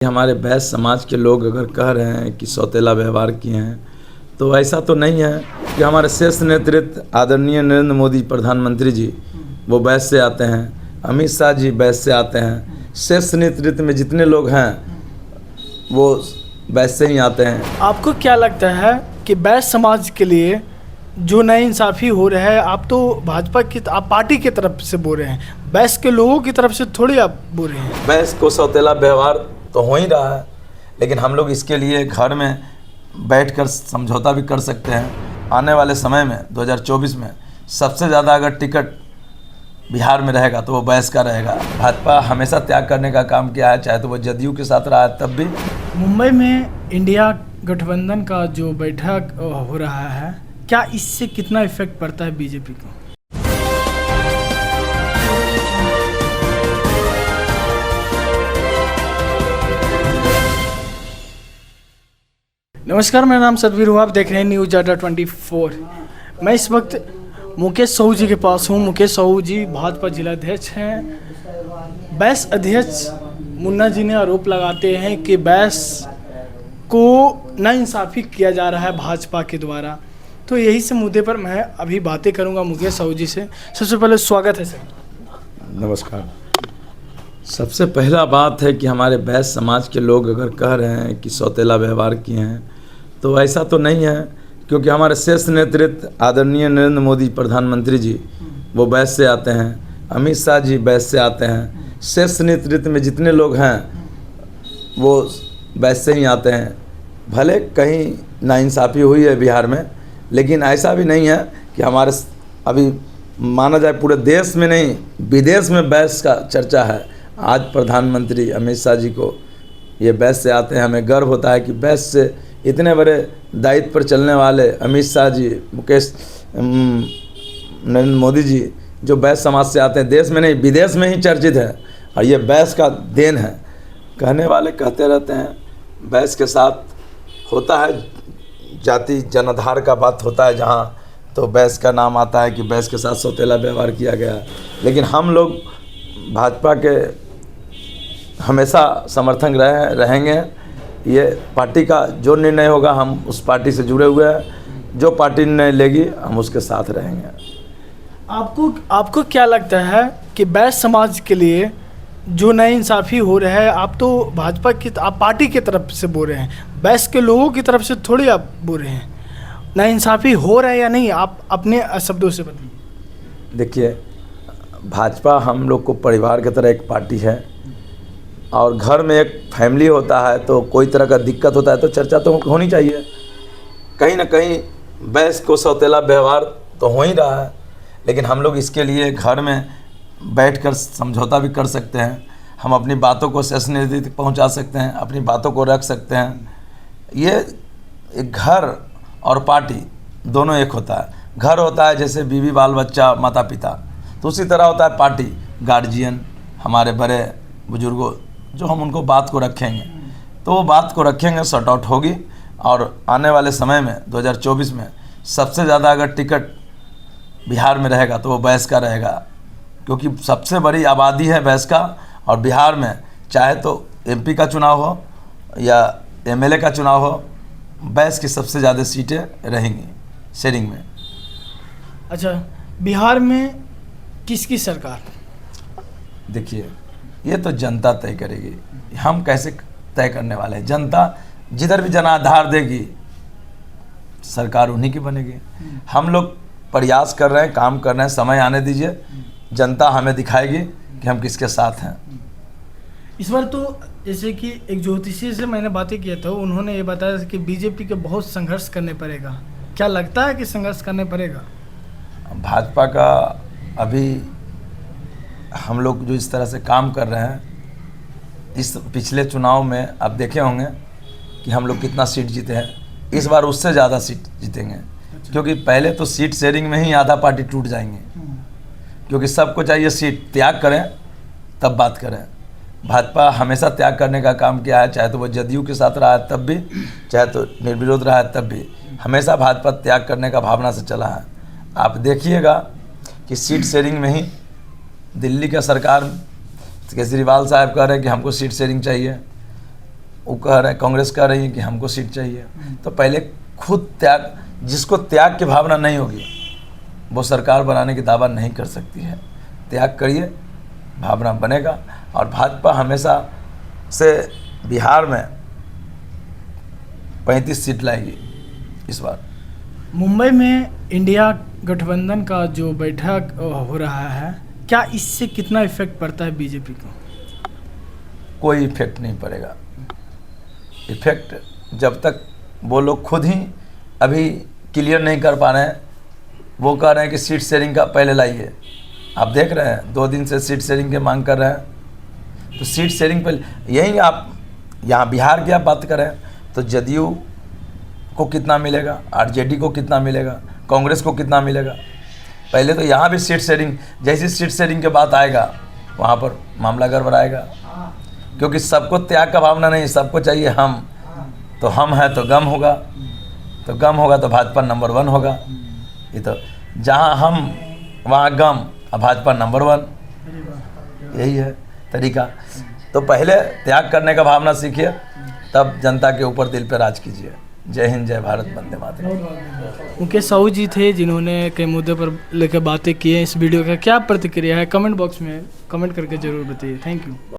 हमारे बैस समाज के लोग अगर कह रहे हैं कि सौतेला व्यवहार किए हैं तो ऐसा तो नहीं है कि हमारे शीर्ष नेतृत्व आदरणीय नरेंद्र मोदी प्रधानमंत्री जी वो बैस से आते हैं, अमित शाह जी बैस से आते हैं, शीर्ष नेतृत्व में जितने लोग हैं वो बैस से ही आते हैं। आपको क्या लगता है कि बैस समाज के लिए जो नाइंसाफ़ी हो रहा है, आप तो भाजपा की आप पार्टी की तरफ से बोल रहे हैं, बैस के लोगों की तरफ से थोड़ी आप बोल रहे हैं? बैस को सौतेला व्यवहार तो हो ही रहा है, लेकिन हम लोग इसके लिए घर में बैठकर समझौता भी कर सकते हैं। आने वाले समय में 2024 में सबसे ज़्यादा अगर टिकट बिहार में रहेगा तो वो बैस का रहेगा। भाजपा हमेशा त्याग करने का काम किया है, चाहे तो वो जदयू के साथ रहा है तब भी। मुंबई में इंडिया गठबंधन का जो बैठक हो रहा है, क्या इससे कितना इफेक्ट पड़ता है बीजेपी को? नमस्कार, मेरा नाम सतवीर हुआ, आप देख रहे हैं न्यूज अड्डा 24। मैं इस वक्त मुकेश साहू जी के पास हूँ। मुकेश साहू जी भाजपा जिलाध्यक्ष हैं। बैस अध्यक्ष मुन्ना जी ने आरोप लगाते हैं कि बैस को नाइंसाफ़ी किया जा रहा है भाजपा के द्वारा। तो यही से मुद्दे पर मैं अभी बातें करूंगा मुकेश साहू जी से। सबसे पहले स्वागत है सर। नमस्कार। सबसे पहला बात है कि हमारे बैस समाज के लोग अगर कह रहे हैं कि सौतेला व्यवहार किए हैं तो ऐसा तो नहीं है, क्योंकि हमारे शीर्ष नेतृत्व आदरणीय नरेंद्र मोदी प्रधानमंत्री जी वो बैस से आते हैं, अमित शाह जी बैस से आते हैं, शीर्ष नेतृत्व में जितने लोग हैं वो बैस से ही आते हैं। भले कहीं नाइंसाफ़ी हुई है बिहार में, लेकिन ऐसा भी नहीं है कि हमारे अभी माना जाए पूरे देश में नहीं विदेश में बैस का चर्चा है। आज प्रधानमंत्री अमित शाह जी को ये बैस से आते हैं, हमें गर्व होता है कि बैस से इतने बड़े दायित्व पर चलने वाले अमित शाह जी, मुकेश नरेंद्र मोदी जी जो बैस समाज से आते हैं, देश में नहीं विदेश में ही चर्चित है और ये बैस का देन है। कहने वाले कहते रहते हैं, बैस के साथ होता है जाति जनाधार का बात होता है जहाँ, तो बैस का नाम आता है कि बैस के साथ सौतेला व्यवहार किया गया। लेकिन हम लोग भाजपा के हमेशा समर्थन रहेंगे। ये पार्टी का जो निर्णय होगा हम उस पार्टी से जुड़े हुए हैं, जो पार्टी निर्णय लेगी हम उसके साथ रहेंगे। आपको क्या लगता है कि बैस समाज के लिए जो नाइंसाफ़ी हो रहा है, आप तो भाजपा की आप पार्टी की तरफ से बोल रहे हैं, बैस के लोगों की तरफ से थोड़ी आप बोल रहे हैं, नाइंसाफ़ी हो रहा है या नहीं, आप अपने शब्दों से बताइए। देखिए, भाजपा हम लोग को परिवार की तरह एक पार्टी है और घर में एक फैमिली होता है, तो कोई तरह का दिक्कत होता है तो चर्चा तो होनी चाहिए। कहीं ना कहीं बैस को सौतेला व्यवहार तो हो ही रहा है, लेकिन हम लोग इसके लिए घर में बैठकर समझौता भी कर सकते हैं। हम अपनी बातों को शीर्ष नेतृत्व तक पहुंचा सकते हैं, अपनी बातों को रख सकते हैं। ये एक घर और पार्टी दोनों एक होता है। घर होता है जैसे बीवी बाल बच्चा माता पिता, तो उसी तरह होता है पार्टी, गार्जियन, हमारे बड़े बुजुर्गों, जो हम उनको बात को रखेंगे तो वो बात को रखेंगे, सॉर्ट आउट होगी। और आने वाले समय में 2024 में सबसे ज़्यादा अगर टिकट बिहार में रहेगा तो वो बैस का रहेगा, क्योंकि सबसे बड़ी आबादी है बैस का। और बिहार में चाहे तो एमपी का चुनाव हो या एमएलए का चुनाव हो, बैस की सबसे ज़्यादा सीटें रहेंगी शेयरिंग में। अच्छा, बिहार में किसकी सरकार? देखिए, ये तो जनता तय करेगी, हम कैसे तय करने वाले हैं। जनता जिधर भी जनाधार देगी सरकार उन्हीं की बनेगी। हम लोग प्रयास कर रहे हैं, काम कर रहे हैं, समय आने दीजिए, जनता हमें दिखाएगी कि हम किसके साथ हैं। इस बार तो जैसे कि एक ज्योतिषी से मैंने बातें किया था, उन्होंने ये बताया कि बीजेपी के बहुत संघर्ष करने पड़ेगा। क्या लगता है कि संघर्ष करने पड़ेगा? भाजपा का अभी हम लोग जो इस तरह से काम कर रहे हैं, इस पिछले चुनाव में आप देखे होंगे कि हम लोग कितना सीट जीते हैं। इस बार उससे ज़्यादा सीट जीतेंगे। अच्छा। क्योंकि पहले तो सीट शेयरिंग में ही आधा पार्टी टूट जाएंगे, क्योंकि सबको चाहिए सीट, त्याग करें तब बात करें। भाजपा हमेशा त्याग करने का काम किया है, चाहे तो वो जदयू के साथ रहा है तब भी, चाहे तो निर्विरोध रहा है तब भी। हमेशा भाजपा त्याग करने का भावना से चला है। आप देखिएगा कि सीट शेयरिंग में ही दिल्ली का सरकार केजरीवाल साहब कह रहे हैं कि हमको सीट शेयरिंग चाहिए, वो कह रहे हैं, कांग्रेस कह रही है कि हमको सीट चाहिए, तो पहले खुद त्याग, जिसको त्याग की भावना नहीं होगी वो सरकार बनाने की दावा नहीं कर सकती है। त्याग करिए, भावना बनेगा। और भाजपा हमेशा से बिहार में 35 सीट लाएगी इस बार। मुंबई में इंडिया गठबंधन का जो बैठक हो रहा है, क्या इससे कितना इफेक्ट पड़ता है बीजेपी को? कोई इफेक्ट नहीं पड़ेगा। इफेक्ट जब तक वो लोग खुद ही अभी क्लियर नहीं कर पा रहे हैं, वो कह रहे हैं कि सीट शेयरिंग का पहले लाइए। आप देख रहे हैं 2 दिन से सीट शेयरिंग की मांग कर रहे हैं, तो सीट शेयरिंग पर यही आप यहाँ बिहार की आप बात करें तो जदयू को कितना मिलेगा, आरजेडी को कितना मिलेगा, कांग्रेस को कितना मिलेगा। पहले तो यहाँ भी सीट शेयरिंग, जैसी सीट शेयरिंग की बात आएगा वहाँ पर मामला गड़बड़ाएगा, क्योंकि सबको त्याग का भावना नहीं, सबको चाहिए हम, तो हम हैं तो गम होगा, तो गम होगा तो भाजपा नंबर 1 होगा। ये तो जहाँ हम वहाँ गम, और भाजपा नंबर 1, यही है तरीका। तो पहले त्याग करने का भावना सीखिए, तब जनता के ऊपर दिल पे राज कीजिए। जय हिंद, जय भारत, वंदे मातरम। मुकेश साहू जी थे जिन्होंने कई मुद्दे पर लेकर बातें की हैं। इस वीडियो का क्या प्रतिक्रिया है कमेंट बॉक्स में कमेंट करके ज़रूर बताइए। Thank you.